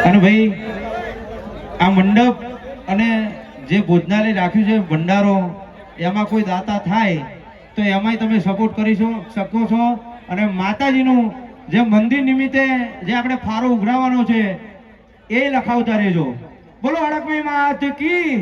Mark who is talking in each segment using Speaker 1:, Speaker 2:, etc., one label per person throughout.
Speaker 1: અને ભાઈ આ મંડપ અને જે ભોજનાલય રાખ્યું છે ભંડારો એમાં કોઈ દાતા થાય તો એમાંય તમે સપોર્ટ કરી શકો છો અને માતાજીનું જે મંદિર નિમિત્તે જે આપણે ફારો ઉઘરાવવાનો છે એ લખાવતા રહેજો. બોલો હડકભાઈ માત કી.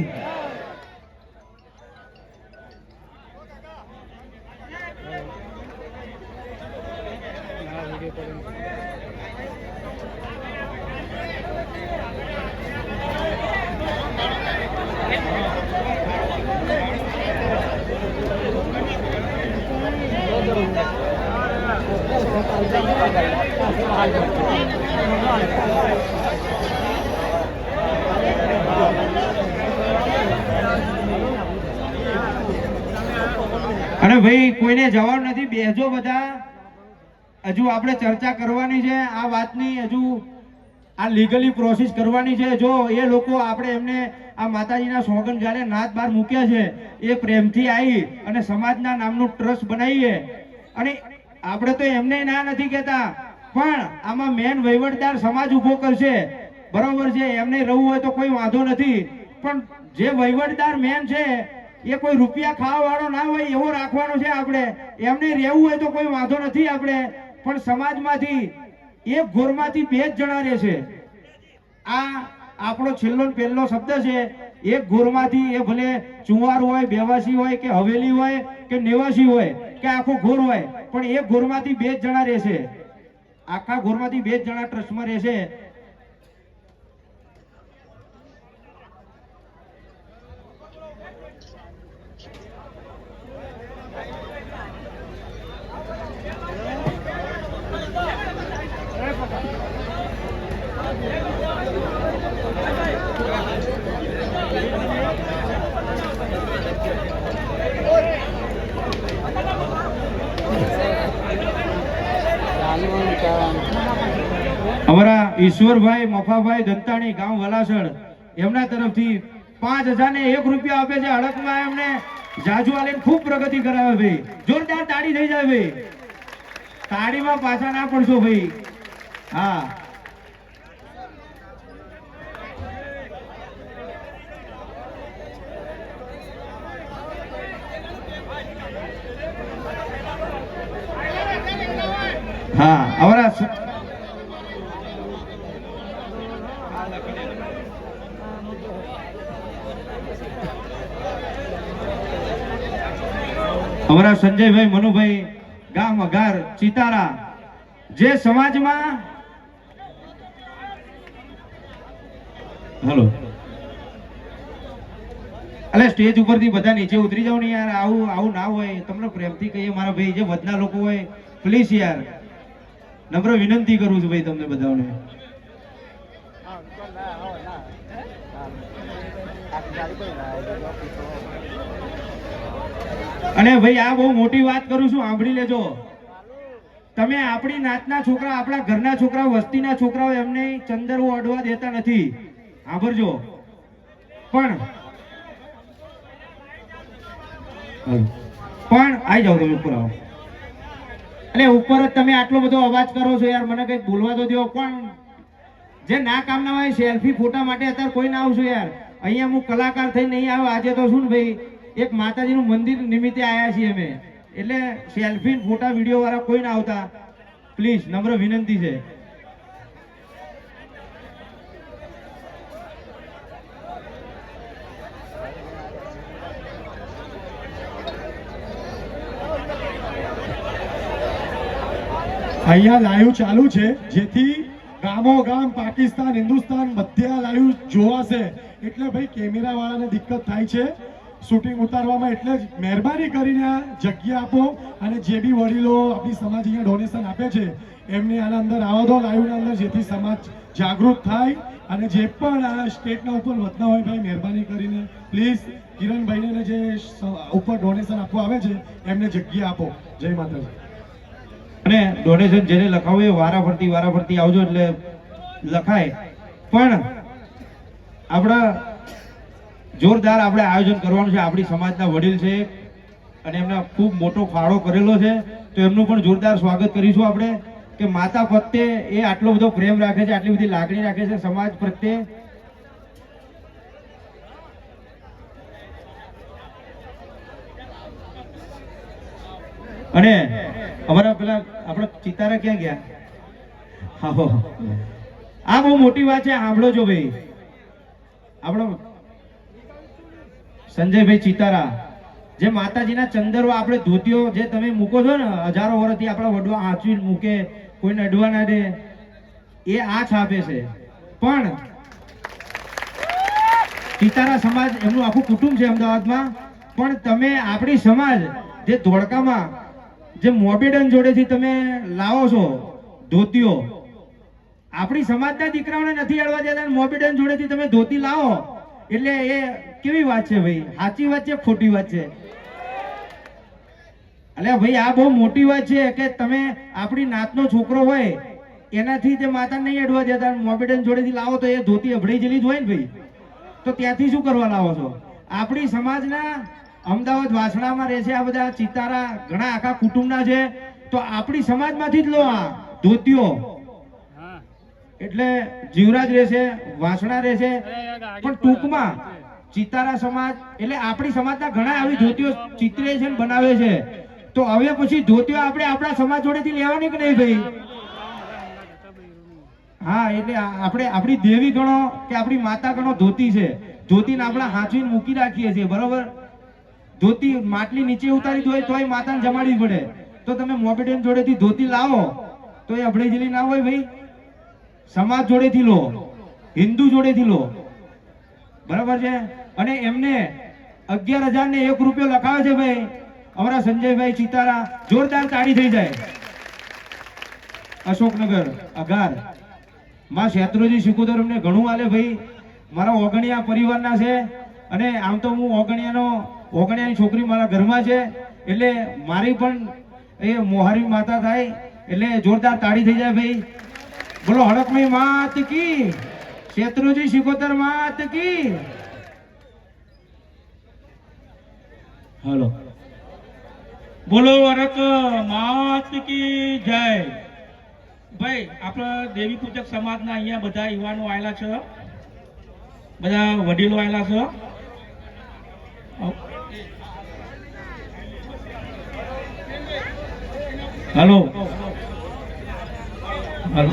Speaker 1: અને ભાઈ કોઈને જવાનું નથી, બેજો બધા. હજુ આપણે ચર્ચા કરવાની છે આ વાતની, હજુ આ લીગલી પ્રોસેસ કરવાની છે. જો એ લોકો આપણે એમને આ માતાજીના સોગંદ જાણે નાથ બાર મૂક્યા છે એ પ્રેમથી આવી અને સમાજના નામનું ટ્રસ્ટ બનાવીએ. અને આપણે તો એમને ના નથી કહેતા, પણ આમાં મેન વહીવટદાર સમાજ ઉભો કરશે, બરોબર છે. એમને રહેવું હોય તો કોઈ વાંધો નથી, પણ જે વહીવટદાર મેન છે એ કોઈ રૂપિયા ખાવા વાળો ના હોય એવો રાખવાનો છે. આપણે એમને રહેવું હોય તો કોઈ વાંધો નથી આપણે, પણ સમાજમાંથી એક ઘોરમાંથી 2 જ જણા રહેશે. આ આપણો છેલ્લો પહેલો શબ્દ છે. એક ઘોરમાંથી, એ ભલે ચુંવાર હોય, બેવાસી હોય કે હવેલી હોય કે નેવાસી હોય કે આખો ઘોર હોય, પણ એક ઘોરમાંથી 2 જ જણા રહેશે. આખા ઘોરમાંથી 2 જ જણા ટ્રસ્ટમાં રહેશે. અમારા ઈશ્વરભાઈ મફાભાઈ દંતાણી ગામ વલાસડ એમના તરફથી 5001 રૂપિયા આપે છે. હડકમાં એમને જાજુ આલીને ખૂબ પ્રગતિ કરાવે ભાઈ. જોરદાર તાળી થઈ જાય ભાઈ. તાળીમાં પાછા ના પડશો ભાઈ. હા, હા. અમારા સંજયભાઈ મનુભાઈ ગામ અઘાર ચિતારા, જે સમાજમાં હલો અલે સ્ટેજ ઉપરથી બધા નીચે ઉતરી જાવ ને યાર. આવું ના હોય. તમને પ્રેમથી કહીએ મારા ભાઈ, જે વધના લોકો હોય પ્લીઝ યાર, નમ્ર વિનંતી કરું છું ભાઈ તમને બધાને. અને ભાઈ આ બહુ મોટી વાત કરું છું, સાંભળી લેજો. તમે આપણી નાતના છોકરા, આપણા ઘરના છોકરા, વસ્તીના છોકરાઓ એમને ચંદરવો અડવા દેતા નથી, સાંભળજો. પણ આવી જાઓ તમે ઉપર આવો. એટલે ઉપર જ તમે આટલો બધો અવાજ કરો છો યાર, મને કઈક બોલવા તો દો. પણ જે ના કામના હોય સેલ્ફી ફોટા માટે અત્યારે કોઈ ના આવશો યાર. અહીંયા હું કલાકાર થઈને નહીં આવ્યો આજે તો. શું ભાઈ, એક માતાજીનું મંદિર નિમિત્તે આવ્યા છીએ અમે, એટલે સેલ્ફી ફોટા વિડીયો વાળા કોઈ ના આવતા પ્લીઝ, નમ્ર વિનંતી છે.
Speaker 2: અહીંયા લાઈવ ચાલુ છે, જેથી ગામો ગામ, પાકિસ્તાન, હિન્દુસ્તાન બધે લાઈવ જોવાશે. એટલે ભાઈ કેમેરા વાળાને દિક્કત થાય છે શૂટિંગ ઉતારવામાં, એટલે જ મહેરબાની કરીને આ જગ્યા આપો. અને જે બી વડીલો આપણી સમાજ અહીંયા ડોનેશન આપે છે એમને આના અંદર આવવા દો, લાઈવના અંદર, જેથી સમાજ જાગૃત થાય. અને જે પણ આ સ્ટેટના ઉપર વધના હોય ભાઈ, મહેરબાની કરીને પ્લીઝ કિરણભાઈને જે ઉપર ડોનેશન આપવા આવે છે એમને જગ્યા આપો. જય માતાજી.
Speaker 1: અને ડોનેશન જેને લખાવું એ વારાફરતી આવજો એટલે લખાય. પણ આપણા જોરદાર આપણે આયોજન કરવાનું છે. આપણી સમાજના વડીલ છે અને એમને ખૂબ મોટો ફાળો કરેલો છે, તો એમનું પણ જોરદાર સ્વાગત કરીશું આપણે. કે માતા પ્રત્યે એ આટલો બધો પ્રેમ રાખે છે, આટલી બધી લાગણી રાખે છે સમાજ પ્રત્યે. અને અમારા પેલા આપણા ચિતારા ક્યાં ગયા? આવો. આ બહુ મોટી વાત છે, સાંભળો છો ભાઈ. આપણો સંજયભાઈ ચિતારા, જે માતાજીના ચંદરો આપણે ધોતીઓ જે તમે મૂકો છો ને, હજારો વર્ષથી આપણા વડવા આંચવીને મૂકે, કોઈને અડવા ના દે, એ આ છાપે છે. પણ ચિતારા સમાજ એમનું આખું કુટુંબ છે અમદાવાદમાં. પણ તમે આપણી સમાજ જે ધોળકામાં જે મોબેડન જોડેથી તમે લાવો છો ધોતીઓ, આપણી સમાજના દીકરાઓને નથી અડવા દેતા, મોબેડન જોડેથી તમે ધોતી લાવો, એટલે એ કેવી વાત છે ભાઈ? સાચી વાત છે, ખોટી વાત છે? એટલે ભાઈ આ બહુ મોટી વાત છે કે તમે આપણી નાતનો છોકરો હોય એનાથી જે માતા નહીં અડવા દેતા, મોબેડન જોડેથી લાવો તો એ ધોતી અભડાઈ જેલી જ હોય ને ભાઈ. તો ત્યાંથી શું કરવા લાવો છો? આપણી સમાજના અમદાવાદ વાસણામાં રહે છે આ બધા ચિતારા, ઘણા આખા કુટુંબના છે, તો આપણી સમાજમાંથી જ લો આ ધોતીઓ. એટલે જીવરાજ રહેશે, વાસણા રહેશે, પણ ટૂંકમાં ચિતારા સમાજ એટલે આપણી સમાજના ઘણા આવી ધોતીઓ ચિત્રે છે ને બનાવે છે. તો હવે પછી ધોતીઓ આપણે આપણા સમાજ જોડેથી લેવાની કે નહીં ભાઈ? હા, એટલે આપણે આપણી દેવી ગણો કે આપણી માતા ગણો ધોતી છે, ધોતીને આપણે હાંચવીને મૂકી રાખીએ છીએ, બરોબર? ધોતી માટલી નીચે ઉતારી દો તોય માતાને જમાડવી પડે. તો તમે મોબેડન જોડેથી ધોતી લાવો તો એ અભડાઈ જેલી ના હોય ભાઈ? સમાજ જોડેથી લો, હિન્દુ જોડેથી લો, બરાબર છે? અને એમને 11,001 રૂપિયો લખાવે છે ભાઈ અમારા સંજયભાઈ ચિતારા. જોરદાર તાળી થઈ જાય. અશોકનગર અગાર માં શેત્રુજી શિકોદર અમને ઘણું આલે ભાઈ. મારા ઓગણિયા પરિવારના છે, અને આમ તો હું ઓગણિયાની છોકરી મારા ઘરમાં છે, એટલે મારી પણ એ મોહારી માતા થાય, એટલે જોરદાર તાળી થઈ જાય ભાઈ. બોલો હડકમઈ માત કી, શેત્રુજી શિકોદર માત કી. હાલો,
Speaker 3: બોલો હરક માત કી જય. ભાઈ આપણા દેવી પૂજક સમાજના અહીંયા બધા યુવાનો આવેલા છે, બધા વડીલો આવેલા છે. હાલો હાલો,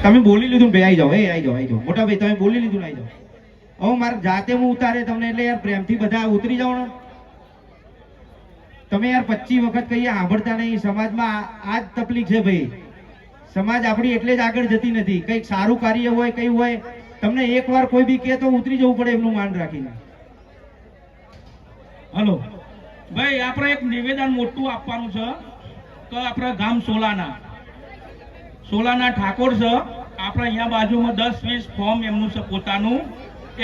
Speaker 1: તમે બોલી લીધું ભાઈ, આવી જાઓ, આવી જાઓ, આવી જાઓ મોટા ભાઈ, તમે બોલી લીધું, આવી જાઓ. હવે મારે જાતે હું ઉતારે તમને, એટલે યાર પ્રેમથી બધા ઉતરી જાઓ ને. તમે યાર 25 વખત કહીએ સાંભળતા નહીં. સમાજમાં આ જ તકલીફ છે ભાઈ. સમાજ આપણી એટલે જ આગળ જતી નથી. કંઈક સારું કાર્ય હોય, કઈ હોય, તમને એકવાર કોઈ બી કહે તો ઉતરી જવું પડે એમનું માન રાખીને.
Speaker 3: હલો ભાઈ, આપણે એક નિવેદન મોટું આપવાનું છે કે આપણા ગામ સોલાના ઠાકોર છે. આપણે અહીંયા બાજુમાં 10-20 ફોર્મ એમનું છે પોતાનું,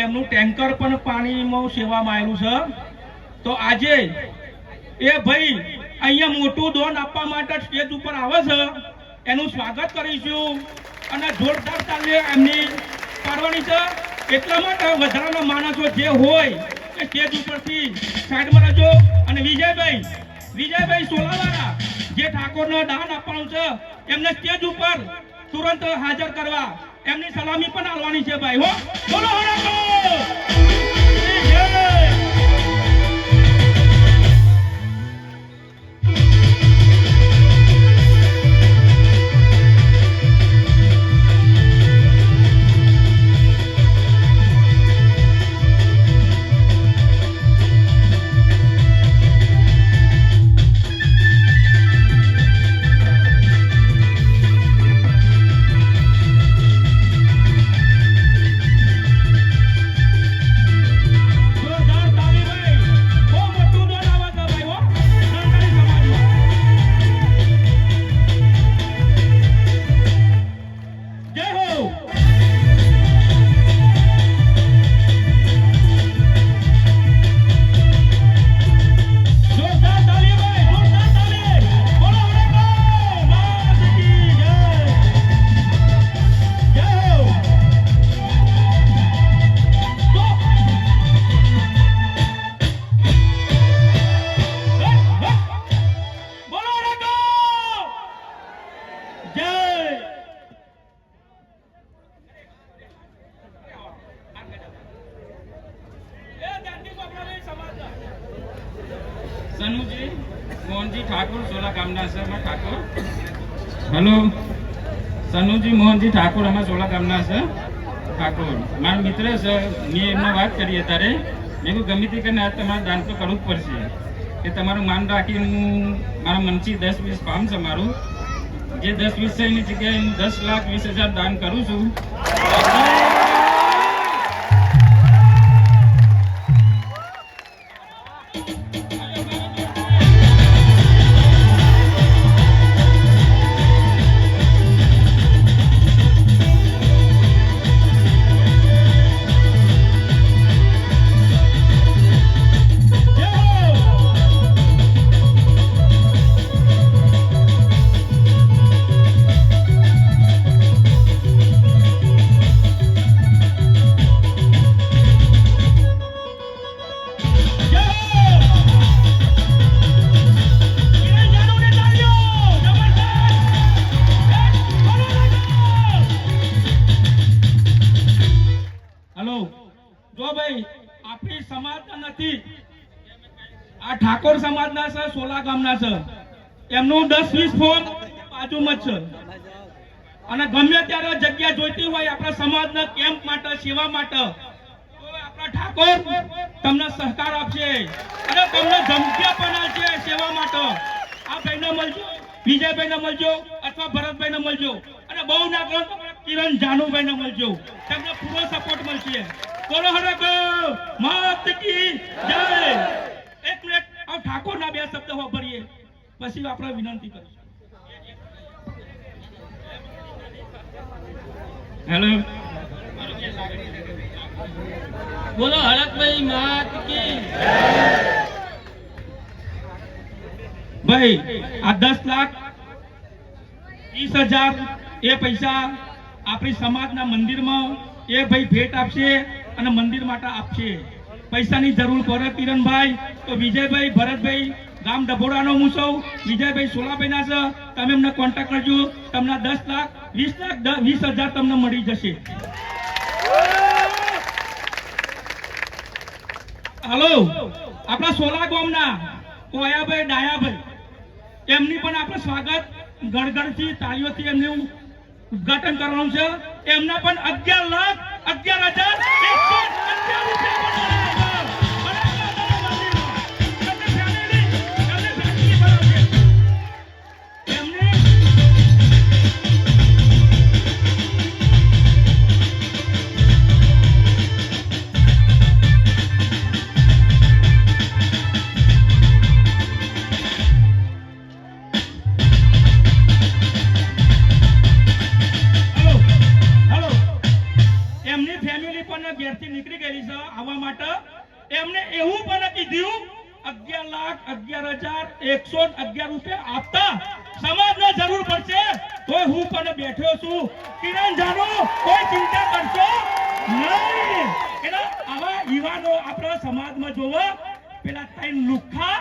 Speaker 3: એમનું ટેન્કર પણ પાણીમાં સેવામાં આવેલું છે. તો આજે એ ભાઈ અહીંયા મોટું દોન આપવા માટે સ્ટેજ ઉપર આવે છે, એનું સ્વાગત કરીશું અને જોરદાર તાલી એમની પાડવાની છે. એટલા માટે વધારાના માણસો જે હોય એ સ્ટેજ ઉપરથી સાઈડમાં રહેજો. અને વિજયભાઈ સોલાવાળા જે ઠાકોરને દાન આપવાનું છે, એમને સ્ટેજ ઉપર તુરંત હાજર કરવા, એમની સલામી પણ આલવાની છે ભાઈ. હો, બોલો
Speaker 4: સનુજી મોહનજી ઠાકોર સોલા ગામના છે અમારા ઠાકોર. હેલો, સનુજી મોહનજી ઠાકોર અમારા સોલા ગામના છે ઠાકોર. મારા મિત્ર છે, મેં એમને વાત કરી અત્યારે. મેં કહ્યું ગમે તે કરીને તમારે દાન તો કરવું જ પડશે, કે તમારું માન રાખીને હું મારા મનથી 10-20 ફાર્મ છે મારું, જે 10-20 છે એની જગ્યાએ હું 10,20,000 દાન કરું છું. હલો, જો ભાઈ આપણી સમાજના નથી, આ ઠાકોર સમાજના છે, સોલા ગામના છે. એમનું 10-20 ફોર્મ બાજુમાં જ છે. અને ગમે ત્યારે જગ્યા જોઈતી હોય આપણા સમાજના કેમ્પ માટે, સેવા માટે, તો આપણા ઠાકોર તમને સહકાર આપશે અને તમને ધમકી પણ આપશે સેવા માટે. આ ભાઈને મળજો, વિજયભાઈને મળજો અથવા ભરતભાઈને મળજો, અને બહુ ના કરો તો કિરણ જાનુભાઈને મળજો, તમને પૂરો સપોર્ટ મળશે. બોલો હરક માત કી જય. એક મિનિટ આ ઠાકોરના 2 શબ્દ વાપરીએ, પછી આપણે વિનંતી કરીશું. હેલો, બોલો હરકભાઈ માત કી. ભાઈ આ 10,20,000 એ પૈસા આપણી સમાજના મંદિરમાં એ ભાઈ ભેટ આપશે અને મંદિર માટે આપશે. પૈસાની જરૂર પડે કિરણભાઈ તો વિજયભાઈ, ભરતભાઈ, ગામ ડભોડાનો હું છું, વિજયભાઈ સોલાભાઈના છે, તમે એમને કોન્ટેક્ટ કરજો. તમને 10,20,000 તમને મળી જશે. હાલો, આપણા સોલા ગામના કોયાભાઈ, ડાયાભાઈ, એમની પણ આપણે સ્વાગત ગણગણથી તાળીઓથી એમનું ઉદ્ઘાટન કરવાનું છે. એમના પણ 11,11,111 રૂપિયા ઘેરથી નીકળી ગયેલી છે આવવા માટે. એમને એવું પણ કીધું 11,11,111 રૂપિયા આપતા સમાજને જરૂર પડશે તો હું પણ બેઠો છું. કિરણ જાનો કોઈ ચિંતા કરશો નહીં. એટલે આવા યુવાનો આપણા સમાજમાં જોવો, પેલા 3 લુખ્ખા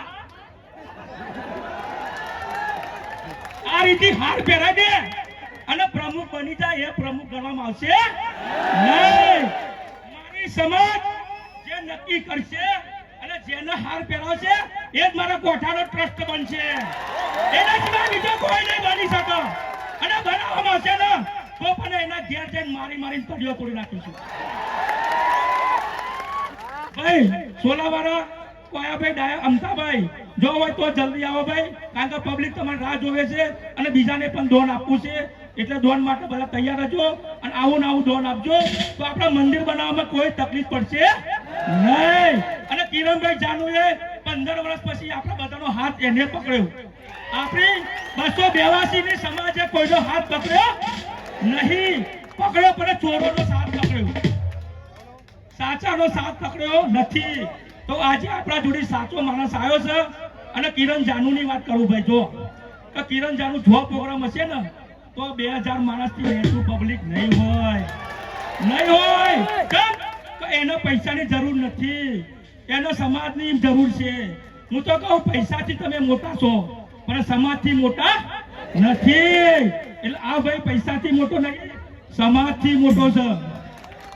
Speaker 4: આ રીતે હાર પહેરાવી દે અને પ્રમુખ બની જાય, એ પ્રમુખ ગણવામાં આવશે નહીં. સમાજ જે નક્કી કરશે અને જેને હાર પહેરાવશે એ જ મારા કોઠાનો ટ્રસ્ટ બનશે. એના સિવાય બીજો કોઈ નહીં બની શકે. અને બનાવવામાં આવશે ને તો પણ એના ઘેર જઈને મારી તળીઓ તોડી નાખીશું. ભાઈ સોલાવાળા કોયાભાઈ, ડાયા, અમતાભાઈ, જો હોય તો જલ્દી આવો ભાઈ, કારણ કે પબ્લિક તમારી રાહ જોવે છે અને બીજાને પણ દોન આપવું છે. એટલે દોન માટે બધા તૈયાર રહેજો અને આવું ને આવું દોન આપજો તો આપણા મંદિર બનાવવામાં કોઈ તકલીફ પડશે નહીં. અને કિરણભાઈ જાનુએ 15 વર્ષ પછી આપણા બધાનો હાથ એને પકડ્યો. આપણી 282 ની સમાજે કોઈનો હાથ પકડ્યો નહીં. પકડ્યો પણ ચોરોનો સાથ પકડ્યો, સાચાનો સાથ પકડ્યો નથી. તો આજે આપણા જોડે સાચો માણસ આવ્યો છે. અને કિરણ જાનુની વાત કરું ભાઈ, જો કે કિરણ જાનુ જો પ્રોગ્રામ હશે ને તો 2000 માણસથી રહેતું પબ્લિક નહીં હોય. કેમ? તો એને પૈસાની જરૂર નથી, એનો સમાજની જરૂર છે. હું તો કહું પૈસાથી તમે મોટા છો પણ સમાજથી મોટા નથી. એટલે આ ભાઈ પૈસાથી મોટો નહીં, સમાજથી મોટો છે.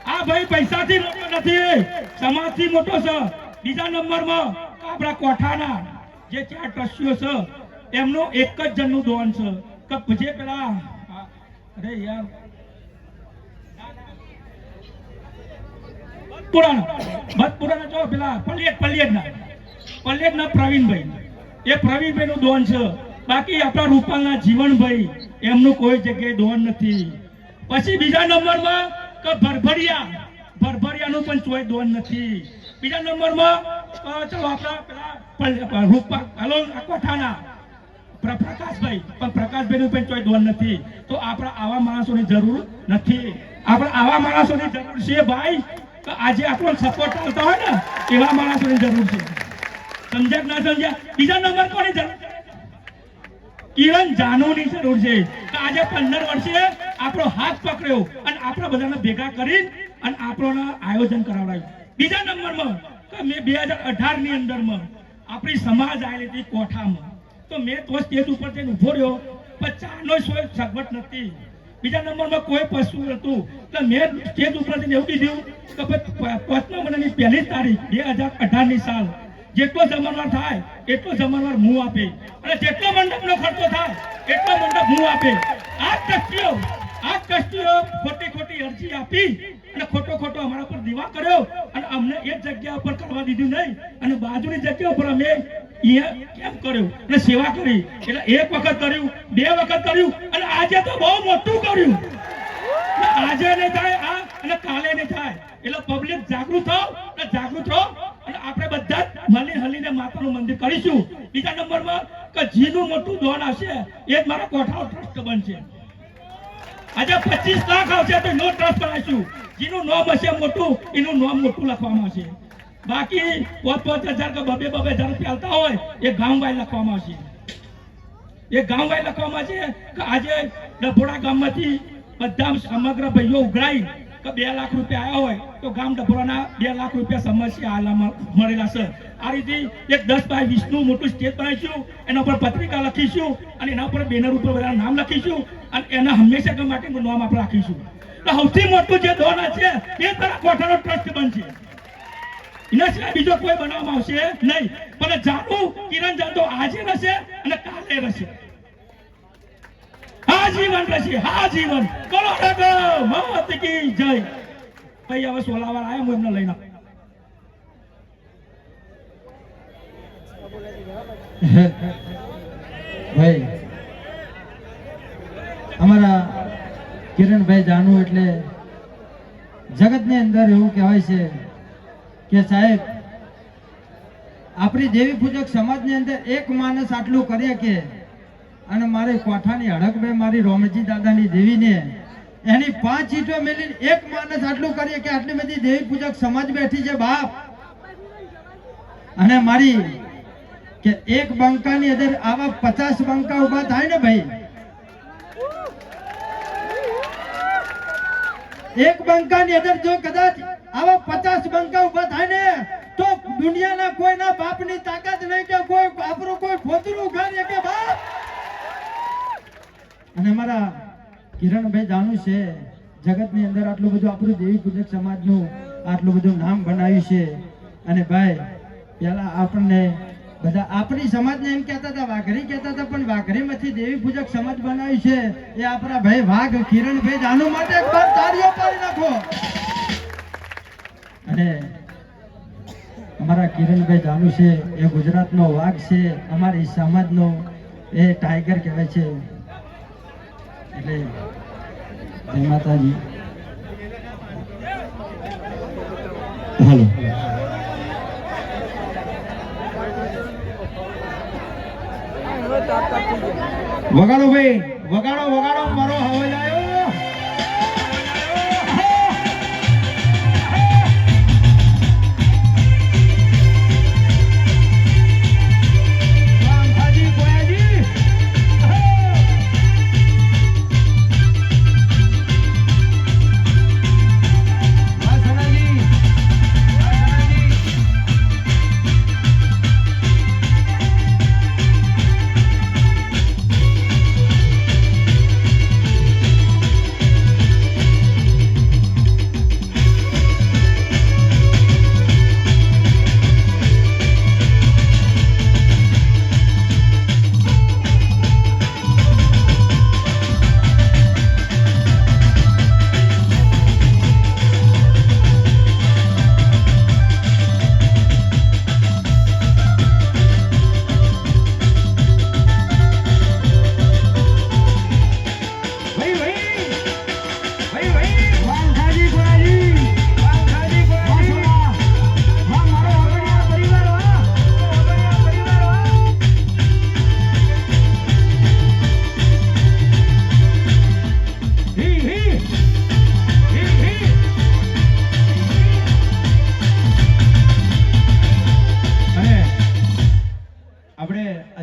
Speaker 4: આ ભાઈ પૈસાથી મોટો નથી, સમાજથી મોટો છે. બીજા નંબરમાં આપણા કોઠાના જે 4 ટ્રસ્ટીઓ છે એમનું એક જ જણનું દોન છે કે જે પેલા અરે યાર પુરાણા જો પેલા પલ્લેટના પ્રવીણભાઈ, એ પ્રવીણભાઈ નું દોન છે. બાકી આપણા રૂપાલના જીવનભાઈ એમનું કોઈ જગ્યાએ દોન નથી. પછી બીજા નંબરમાં કે ભરભરિયાનું પણ કોઈ દોન નથી. બીજા નંબરમાં ચલો આપણા પેલા રૂપા હલો કોઠાના પ્રકાશભાઈ, પણ પ્રકાશભાઈનું પણ કોઈ દોન નથી. તો આપણા આવા માણસોની જરૂર નથી. આપણે આવા માણસોની જરૂર છે ભાઈ. તો આજે આપણો સપોર્ટ આવતા હોય ને એવા માણસોની જરૂર છે. સમજ્યા ના સમજ્યા? બીજા નંબર કોની જરૂર છે? કિરણ જાનુની જરૂર છે. તો આજે 15 વર્ષે આપણો હાથ પકડ્યો અને આપણે બધાને ભેગા કરી અને આપણોને આયોજન કરાવડાવ્યું. બીજા નંબરમાં કે મેં 2018 ની અંદરમાં આપણી સમાજ આવેલી હતી કોઠામાં, તો મેં તો સ્ટેજ ઉપર જઈને ઉભો રહ્યો, પણ ચાનો સગવડ નથી. બીજા નંબરમાં કોઈ પશુ હતું, તો મેં સ્ટેજ ઉપર જઈને એવું કીધું કે 5મા મહિનાની 1લી તારીખ 2018 ની સાલ જેટલો જમણવાર થાય એટલો જમણવાર હું આપે, અને જેટલો મંડપનો ખર્ચો થાય એટલો મંડપ હું આપે. આ ટ્રસ્ટીઓ ખોટી અરજી આપી અને ખોટો અમારા પર દીવા કર્યો અને અમને એક જગ્યા ઉપર કરવા દીધું નહીં, અને બાજુની જગ્યા ઉપર અમે કેમ કર્યું અને સેવા કરી. એટલે એક વખત કર્યું, 2 વખત કર્યું, અને આજે તો બહુ મોટું કર્યું. આજે નહીં થાય આ અને કાલે નહીં થાય. એટલે પબ્લિક જાગૃત થાવ અને જાગૃત રહો, અને આપણે બધા હલીને માતાનું મંદિર કરીશું. બીજા નંબરમાં કે જીનું મોટું દોન આવશે એ જ મારા કોઠાનો ટ્રસ્ટ બનશે. આજે 25 લાખ આવશે તો નો ટ્રસ્ટ બનાવીશું. જીનું નામ હશે મોટું, એનું નામ મોટું લખવામાં આવશે. બાકી 5,000 કે 2,000 રૂપિયા આવતા હોય એ ગામવાય લખવામાં આવશે. એ ગામવાય લખવામાં છે કે આજે ડભોડા ગામમાંથી બધા સમગ્ર ભાઈઓ ઉઘરાઈ કે 2 લાખ રૂપિયા આવ્યા હોય તો ગામ ડભોડાના 2 લાખ રૂપિયા સમસ્યા હાલમાં મળેલા છે. આ રીતે એક 10 બાય 20 નું મોટું સ્ટેજ બનાવીશું, એના ઉપર પત્રિકા લખીશું અને એના ઉપર બેનર ઉપર બધા નામ લખીશું અને એના હંમેશા માટેનું નામ આપણે રાખીશું. તો સૌથી મોટું જે દોન છે એ તારા કોઠાનો ટ્રસ્ટ બનશે. એના સિવાય બીજો કોઈ બનાવવામાં આવશે નહીં. પણ કિરણ જાદવ આજે રહેશે અને કાલે રહેશે. આજીવન રહેશે, આજીવન. બોલો માત કી જય. ભાઈ હવે સોલાવાર આવ્યા, હું એમને લઈને
Speaker 1: ભાઈ અમારા કિરણભાઈ જાનુ એટલે જગતની અંદર એવું કહેવાય છે કે સાહેબ આપણી દેવી પૂજક સમાજની અંદર એક માણસ આટલું કરે કે, અને મારી કોઠાની હડકભાઈ મારી રોમજી દાદાની દેવીને એની 5 ઈંટો મેલીને એક માણસ આટલું કરે કે આટલી બધી દેવી પૂજક સમાજ બેઠી છે બાપ. અને મારી કે એક બંકાની અંદર આવા 50 બંકા ઉભા થાય ને ભાઈ, એક બંકાની અંદર જો કદાચ આવા 50 બંકા ઉભા થાય ને તો દુનિયાના કોઈના બાપની તાકાત નહીં કે કોઈ આપણું કોઈ ફોતરું ઉઘાડીએ કે બાપ. અને મારા કિરણભાઈ જાણું છે જગતની અંદર આટલું બધું આપણું દેવી પૂજક સમાજનું આટલું બધું નામ બનાવ્યું છે. અને ભાઈ પેલા આપણને બધા આપણી સમાજને એમ કહેતા હતા વાઘરી કહેતા હતા, પણ વાઘરીમાંથી દેવી પૂજક સમાજ બનાવ્યું છે એ આપણા ભાઈ વાઘ કિરણભાઈ જાનુ માટે એક વાર તાળીઓ પાડી નાખો. અને અમારા કિરણભાઈ જાનુ છે એ ગુજરાતનો વાઘ છે, અમારી સમાજનો એ ટાઈગર કહેવાય છે. એટલે જય માતાજી. હાલો વગાડો ભાઈ, વગાડો મારો હવાઈ આવ્યો.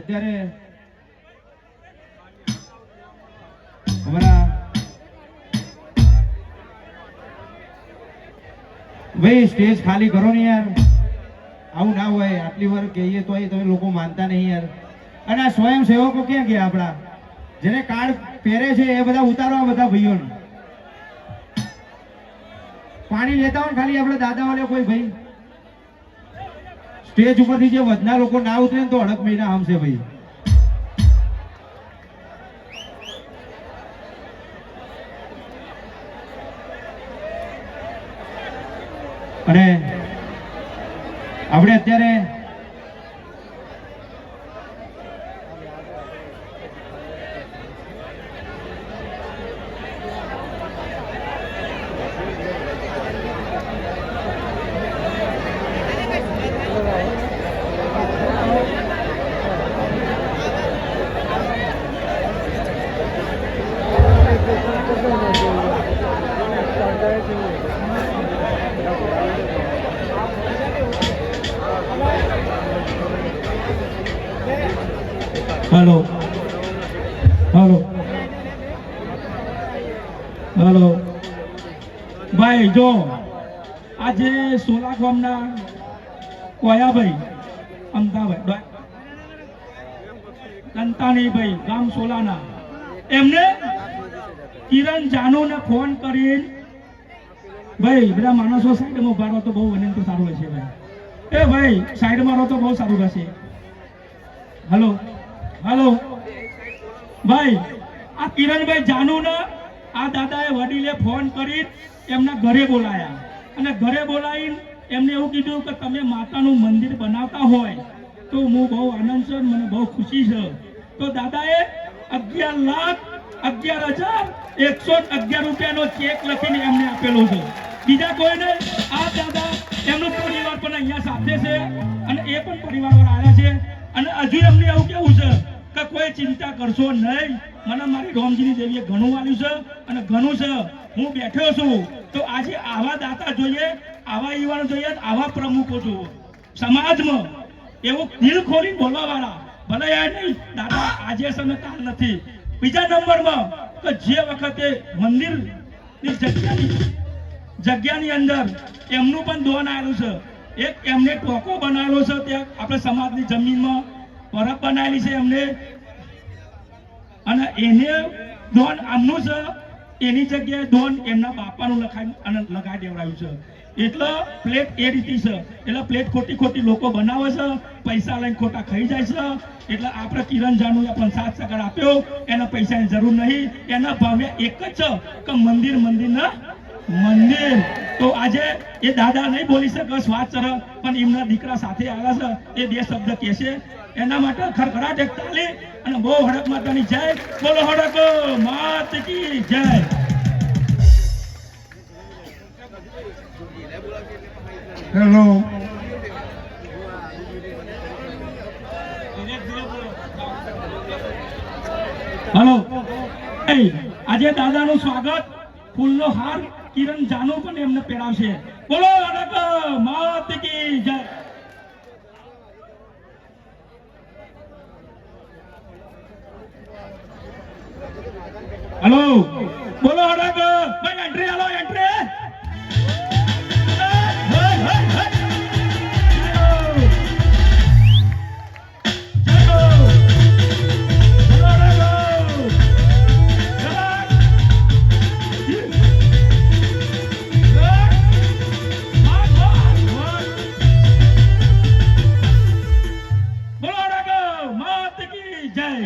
Speaker 1: અત્યારે અમારા ભાઈ સ્ટેજ ખાલી કરો ને યાર, આવું ના હોય. આટલી વાર કહીએ તો તમે લોકો માનતા નહીં યાર. અને આ સ્વયંસેવકો ક્યાં ગયા આપણા, જેને કાર્ડ પહેરે છે એ બધા ઉતારો આ બધા ભાઈઓને. પાણી લેતા હોય ને ખાલી આપણે દાદા વાળે કોઈ ભાઈ સ્ટેજ ઉપરથી જે વધના લોકો ના ઉતરે ને તો અડક મહિના આમશે ભાઈ. અને આપણે અત્યારે
Speaker 4: हेलो हेलो हेलो भाई जो आज सोला गामना कोया भाई अमदावाद दंतानी भाई गाम सोलाना एमने किरण जानू ने फोन करी भाई बड़ा मानसो साइड में उभा रहो तो बहु विनंती सारू हशे भाई. ए भाई साइड में रहो तो बहुत सारू हशे. हेलो हेलो भाई आ किरणभाई जानू ने आ दादाए वडीले फोन करी एमना घरे बोलाया અને ઘરે બોલાવીને એમને એવું કીધું કે તમે માતાનું મંદિર બનાવતા હોય તો હું બહુ આનંદ છે, મને બહુ ખુશી છે. તો દાદાએ 11,11,111 રૂપિયાનો ચેક લખીને એમને આપેલો છે. બીજા કોઈને આ દાદા એમનો પરિવાર પણ અહીંયા સાથે છે અને એ પણ પરિવારવાળા આવ્યા છે. અને હજુ એમને એવું કેવું છે કે કોઈ ચિંતા કરશો નહીં, મને મારી રોમજીની દેવીએ ઘણું આપ્યું છે અને ઘણું છે. હું બેઠો છું તો આજે આવા દાતા જોઈએ, આવા યુવાનો જોઈએ, આવા પ્રમુખો જોઈએ સમાજમાં, એવું દિલ ખોલીને બોલવા વાળા. ભલે યાર નહીં દાદા આજે છે ને કાલ નથી. બીજા નંબરમાં તો જે વખતે મંદિરની જગ્યાની અંદર એમનું પણ દોન આવેલું છે. એક એમને ટોકો બનાવેલો છે ત્યાં આપણે સમાજની જમીનમાં પરબ બનાવેલી છે એમને, અને એને દોન આમનું છે, એની જગ્યાએ દોન એમના બાપાનું લગાવી દેવડાવ્યું છે. એટલે પ્લેટ એ રીતે છે. એટલે પ્લેટ ખોટી ખોટી લોકો બનાવે છે, પૈસા લઈને ખોટા ખાઈ જાય છે. એટલે આપણે કિરણ જાનુએ પણ 7 સગર આપ્યો, એના પૈસાની જરૂર નહીં. એના ભાવ્ય એક જ છે કે મંદિર મંદિરના મંદિર. તો આજે એ દાદા નહીં બોલી શકે સ્વાચર, પણ એમના દીકરા સાથે આવ્યા છે, એ 2 શબ્દ કહેશે. એના માટે ખડખડાટ એક તાલી અને બહુ હડક માતાની જય. બોલો હડક માત કી જય.
Speaker 2: હેલો
Speaker 4: હલો આજે દાદાનું સ્વાગત, ફૂલનો હાર કિરણ જાનુ પણ એમને પહેરાવશે. બોલો હડક માત કી જય. हेलो बोलो हड़क भाई एंट्री आलो एंट्री. बोलो हड़क मात की जय.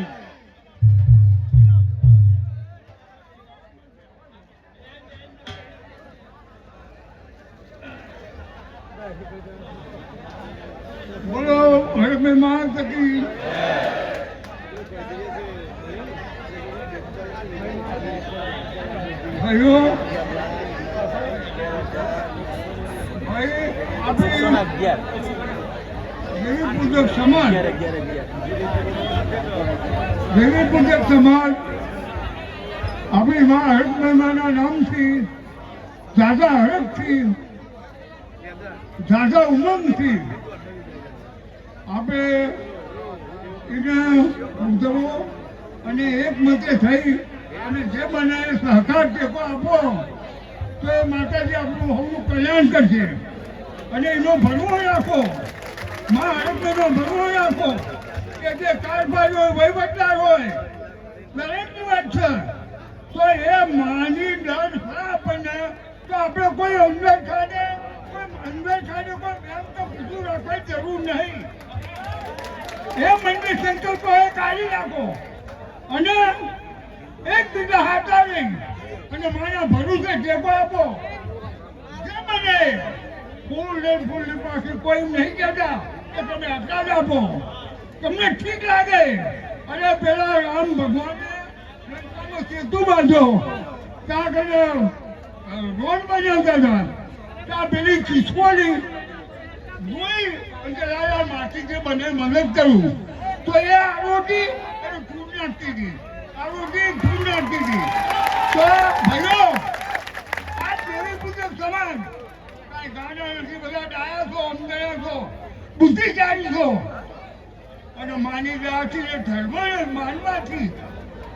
Speaker 2: બોલો હડક માત કી. ભાઈઓ ભાઈ આપણે દેવી પૂજક સમાજ આપણી માં હડકમાના નામથી દાદા હડકથી દાદા ઉમંગથી આપણે
Speaker 5: એને ઉધરો અને એક મતે થઈ અને જે બનાવે સહકાર ટેકો આપો તો એ માતાજી આપણું સૌનું કલ્યાણ કરશે અને એનો ભરવો રાખો મા આરોગ્યનો ભરવો રાખો કે જે કારભારી હોય વહીવટદાર હોય દરેકની વાત છે તો એ માની ડર છે આપણને તો આપણે કોઈ અંદર ખાને કોઈ એમ તો પૂછું રાખવાની જરૂર નહીં એ મનની સંકલ્પો એ કાઢી નાખો અને એકબીજા હાથ આવી અને મારા ભરોસે ટેકો આપો જે બને ફૂલની પાસે કોઈ નહીં કહેતા કે તમે આટલા જ આપો તમને ઠીક લાગે અને પેલા રામ ભગવાને લંકાનો સેતુ બાંધ્યો ત્યાં આગળ રોડ બનાવતા હતા ત્યાં પેલી ખિસકોલી જોઈ અને લાયા માટીથી બને મદદ કરું તો એ આરોગી અને ફૂલ નાખતી હતી આરોગી ફૂલ નાખતી હતી તો ભાઈઓ આ દેવી પૂજક સમાજ કાંઈ ગાના નથી બધા ડાયા છો અમદાયા છો બુદ્ધિશાળી છો અને માની ગયાથી એ ધર્મને માનવાથી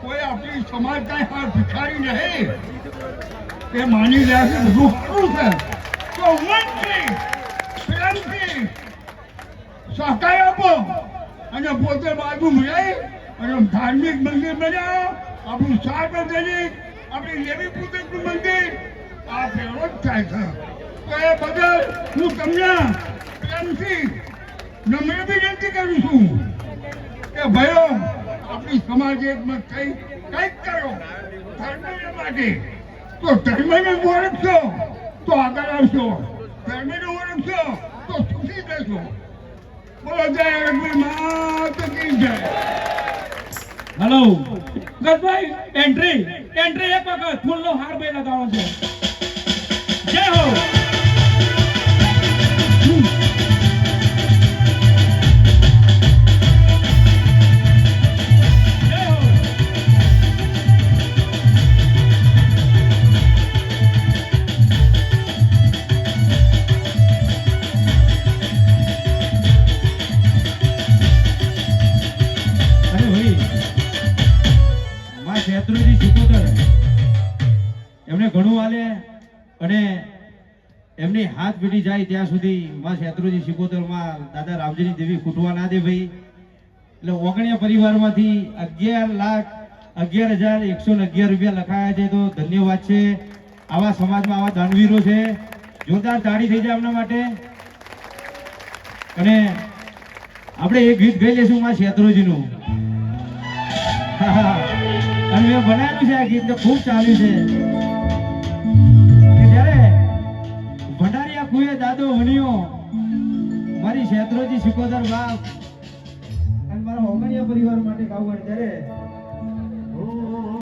Speaker 5: કોઈ આપણી સમાજ કાંઈ હાથ ભિખારી નહીં એ માની રહ્યા છે બધું સારું છે તો મનથી પ્રેમથી સહકાર આપો અને પોતે બાજુ રહી અને ધાર્મિક મંદિર બનાવો આપણું સાર્વજનિક આપણી દેવી પૂજકનું મંદિર આ ભેળો જ થાય છે તો એ બદલ હું તમને પ્રેમથી નમ્ર વિનંતી કરું છું કે ભાઈઓ આપણી સમાજ એકમત થઈ કંઈક કરો ધર્મને માટે તો ધર્મને ઓળખશો તો આગળ આવશો ધર્મને ઓળખશો તો સુખી થશો બોલો જય રઘુવીર માત કી જય
Speaker 4: હેલો ગજભાઈ એન્ટ્રી એક વખત ફૂલનો હાર બે લગાવવાનો છે જય હો
Speaker 1: શેત્રુજી સિકોતર એમને ઘણું હાલે અને એમની હાથ પીડી જાય ત્યાં સુધી માં શેત્રુજી સિકોતર માં દાદા રામજીની દેવી ખૂટવા ના દે ભાઈ એટલે ઓગણિયા પરિવારમાંથી 11,11,111 રૂપિયા લખાયા છે તો ધન્યવાદ છે આવા સમાજમાં આવા દાનવીરો છે જોરદાર તાળી થઈ જાય એમના માટે અને આપણે એક ગીત ગાઈ લેશું માં શેત્રુજીનું અને મેં બનાવ્યું છે આ ગીત ખૂબ ચાલ્યું છે કે જ્યારે ભંડારીયા કુએ દાદો વણ્યો મારી શેત્રુજી સિકોતર બાપ અને મારા ઓગણિયા પરિવાર માટે ગાવું ત્યારે